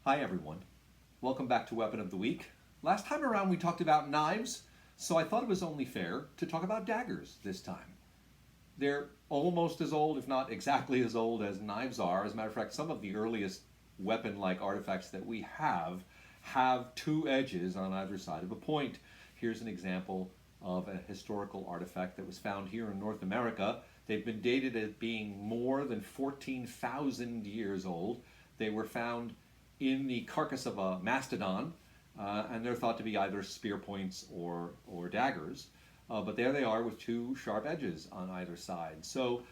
Hi everyone. Welcome back to Weapon of the Week. Last time around we talked about knives, so I thought it was only fair to talk about daggers this time. They're almost as old, if not exactly as old as knives are. As a matter of fact, some of the earliest weapon-like artifacts that we have two edges on either side of a point. Here's an example of a historical artifact that was found here in North America. They've been dated as being more than 14,000 years old. They were found in the carcass of a mastodon, and they're thought to be either spear points or daggers. But there they are with two sharp edges on either side. So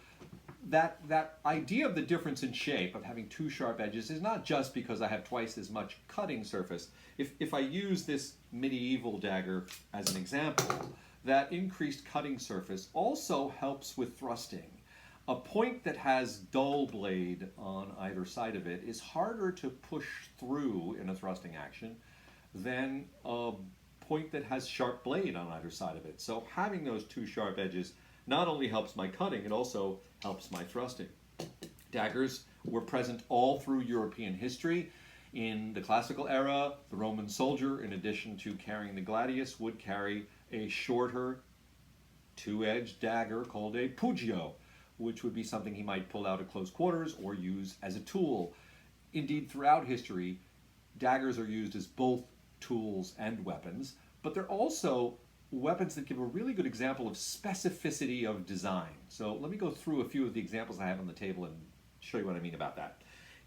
that idea of the difference in shape of having two sharp edges is not just because I have twice as much cutting surface. If I use this medieval dagger as an example, that increased cutting surface also helps with thrusting. A point that has dull blade on either side of it is harder to push through in a thrusting action than a point that has sharp blade on either side of it. So having those two sharp edges not only helps my cutting, it also helps my thrusting. Daggers were present all through European history. In the classical era, the Roman soldier, in addition to carrying the gladius, would carry a shorter two-edged dagger called a pugio, which would be something he might pull out at close quarters or use as a tool. Indeed, throughout history, daggers are used as both tools and weapons, but they're also weapons that give a really good example of specificity of design. So let me go through a few of the examples I have on the table and show you what I mean about that.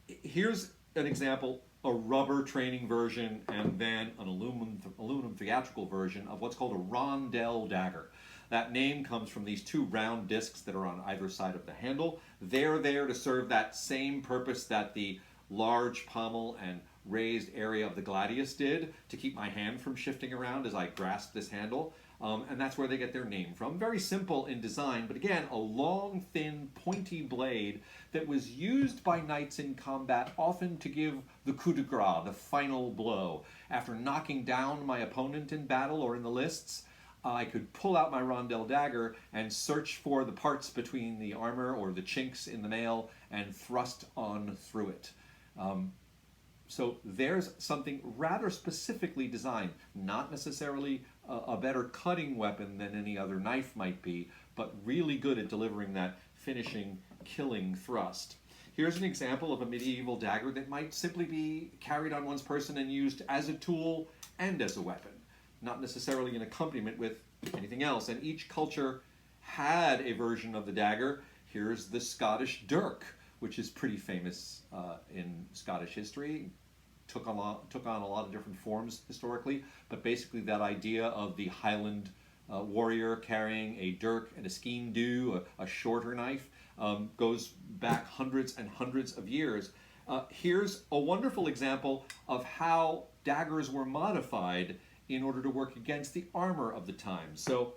Here's an example, a rubber training version, and then an aluminum theatrical version of what's called a rondelle dagger. That name comes from these two round discs that are on either side of the handle. They're there to serve that same purpose that the large pommel and raised area of the gladius did, to keep my hand from shifting around as I grasp this handle. And that's where they get their name from. Very simple in design, but again, a long, thin, pointy blade that was used by knights in combat often to give the coup de grace, the final blow. After knocking down my opponent in battle or in the lists, I could pull out my rondelle dagger and search for the parts between the armor or the chinks in the mail and thrust on through it. So there's something rather specifically designed, not necessarily a better cutting weapon than any other knife might be, but really good at delivering that finishing, killing thrust. Here's an example of a medieval dagger that might simply be carried on one's person and used as a tool and as a weapon, not necessarily in accompaniment with anything else. And each culture had a version of the dagger. Here's the Scottish dirk, which is pretty famous in Scottish history. Took on a lot of different forms historically, but basically that idea of the Highland warrior carrying a dirk and a skene dhu, a shorter knife, goes back hundreds and hundreds of years. Here's a wonderful example of how daggers were modified in order to work against the armor of the time. So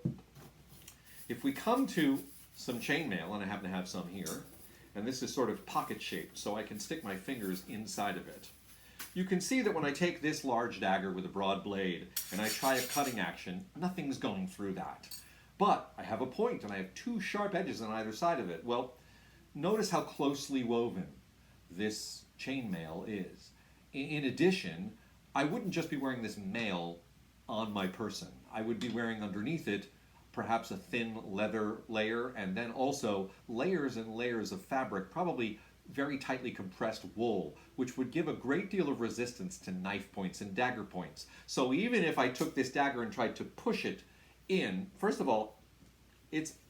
if we come to some chainmail, and I happen to have some here, and this is sort of pocket shaped, so I can stick my fingers inside of it. You can see that when I take this large dagger with a broad blade and I try a cutting action, nothing's going through that. But I have a point and I have two sharp edges on either side of it. Well, notice how closely woven this chainmail is. In addition, I wouldn't just be wearing this mail on my person. I would be wearing underneath it perhaps a thin leather layer, and then also layers and layers of fabric, probably very tightly compressed wool, which would give a great deal of resistance to knife points and dagger points. So even if I took this dagger and tried to push it in, first of all,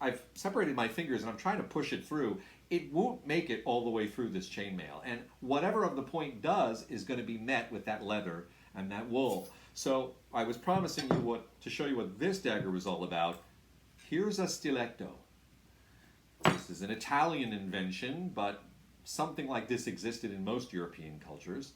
I've separated my fingers and I'm trying to push it through, it won't make it all the way through this chainmail. And whatever of the point does is going to be met with that leather and that wool. So I was promising you to show you what this dagger was all about. Here's a stiletto. This is an Italian invention, but something like this existed in most European cultures.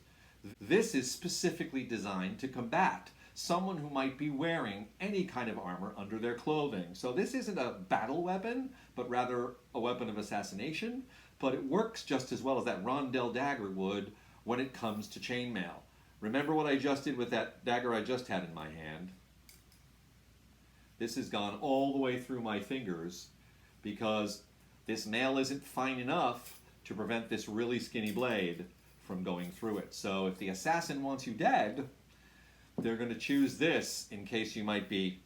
This is specifically designed to combat someone who might be wearing any kind of armor under their clothing. So this isn't a battle weapon, but rather a weapon of assassination, but it works just as well as that rondelle dagger would when it comes to chainmail. Remember what I just did with that dagger I just had in my hand? This has gone all the way through my fingers because this mail isn't fine enough to prevent this really skinny blade from going through it. So if the assassin wants you dead, they're going to choose this in case you might be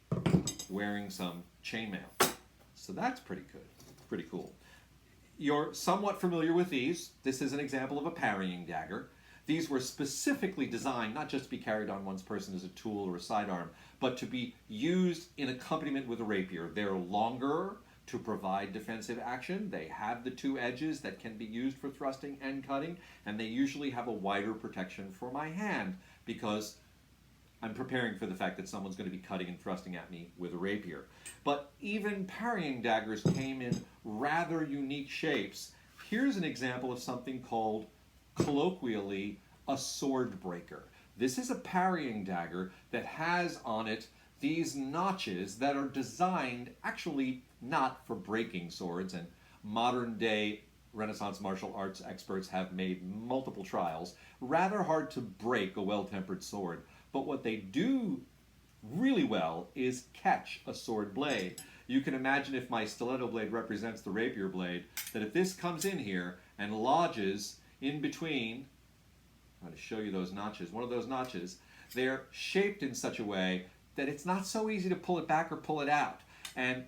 wearing some chainmail. So that's pretty good, pretty cool. You're somewhat familiar with these. This is an example of a parrying dagger. These were specifically designed not just to be carried on one's person as a tool or a sidearm, but to be used in accompaniment with a rapier. They're longer to provide defensive action. They have the two edges that can be used for thrusting and cutting, and they usually have a wider protection for my hand because I'm preparing for the fact that someone's going to be cutting and thrusting at me with a rapier. But even parrying daggers came in rather unique shapes. Here's an example of something called, colloquially, a sword breaker. This is a parrying dagger that has on it these notches that are designed actually not for breaking swords, and modern day Renaissance martial arts experts have made multiple trials. Rather hard to break a well-tempered sword, but what they do really well is catch a sword blade. You can imagine if my stiletto blade represents the rapier blade, that if this comes in here and lodges in between, I'm going to show you those notches, one of those notches, they're shaped in such a way that it's not so easy to pull it back or pull it out. And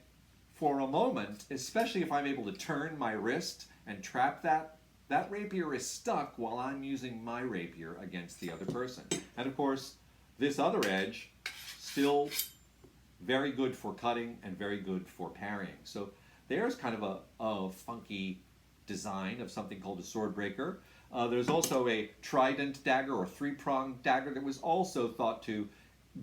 for a moment, especially if I'm able to turn my wrist and trap that rapier is stuck while I'm using my rapier against the other person. And of course, this other edge, still very good for cutting and very good for parrying. So there's kind of a funky design of something called a sword breaker. There's also a trident dagger or three-pronged dagger that was also thought to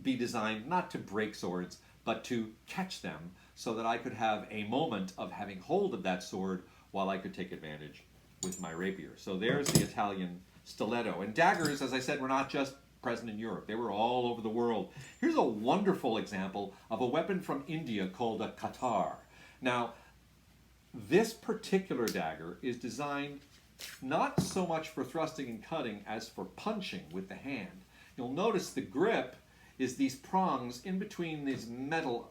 be designed not to break swords, but to catch them so that I could have a moment of having hold of that sword while I could take advantage with my rapier. So there's the Italian stiletto. And daggers, as I said, were not just present in Europe. They were all over the world. Here's a wonderful example of a weapon from India called a katar. Now, this particular dagger is designed not so much for thrusting and cutting as for punching with the hand. You'll notice the grip is these prongs in between these metal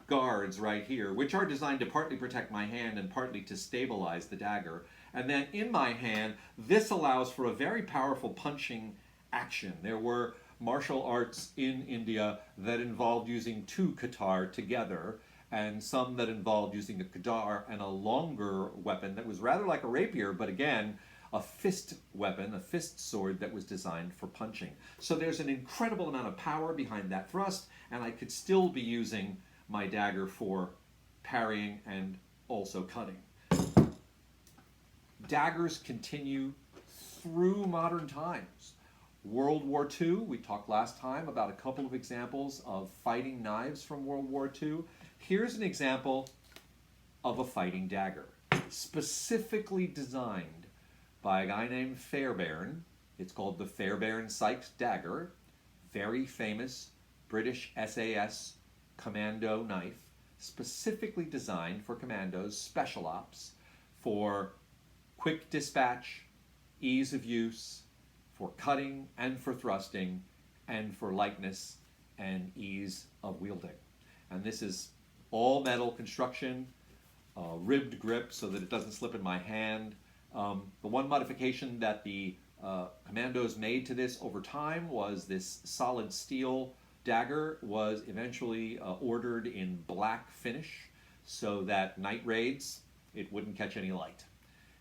guards right here, which are designed to partly protect my hand and partly to stabilize the dagger. And then in my hand, this allows for a very powerful punching action. There were martial arts in India that involved using two katar together, and some that involved using a katar and a longer weapon that was rather like a rapier, but again, a fist weapon, a fist sword that was designed for punching. So there's an incredible amount of power behind that thrust, and I could still be using my dagger for parrying and also cutting. Daggers continue through modern times. World War II, we talked last time about a couple of examples of fighting knives from World War II. Here's an example of a fighting dagger, specifically designed by a guy named Fairbairn. It's called the Fairbairn-Sykes dagger, very famous British SAS commando knife, specifically designed for commandos, special ops, for quick dispatch, ease of use, for cutting and for thrusting, and for lightness and ease of wielding. And this is all metal construction, ribbed grip so that it doesn't slip in my hand. The one modification that the commandos made to this over time was this solid steel dagger was eventually ordered in black finish so that night raids, it wouldn't catch any light.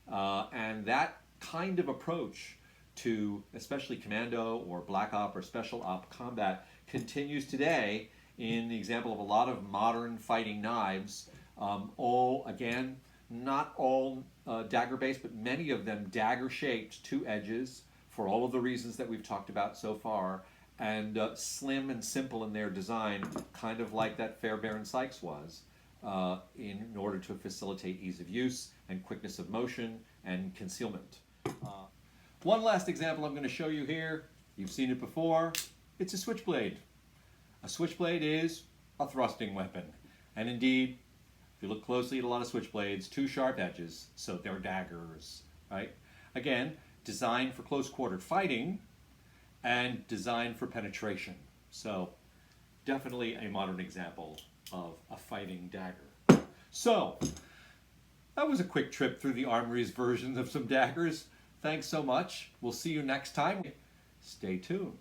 And that kind of approach to especially commando or black op or special op combat continues today in the example of a lot of modern fighting knives, all, again, not all dagger based, but many of them dagger shaped, two edges, for all of the reasons that we've talked about so far, and slim and simple in their design, kind of like that Fairbairn-Sykes was, in order to facilitate ease of use and quickness of motion and concealment. One last example I'm going to show you here. You've seen it before. It's a switchblade. A switchblade is a thrusting weapon. And indeed, if you look closely at a lot of switchblades, two sharp edges, so they're daggers, right? Again, designed for close quarter fighting and designed for penetration. So definitely a modern example of a fighting dagger. So that was a quick trip through the armory's versions of some daggers. Thanks so much. We'll see you next time. Stay tuned.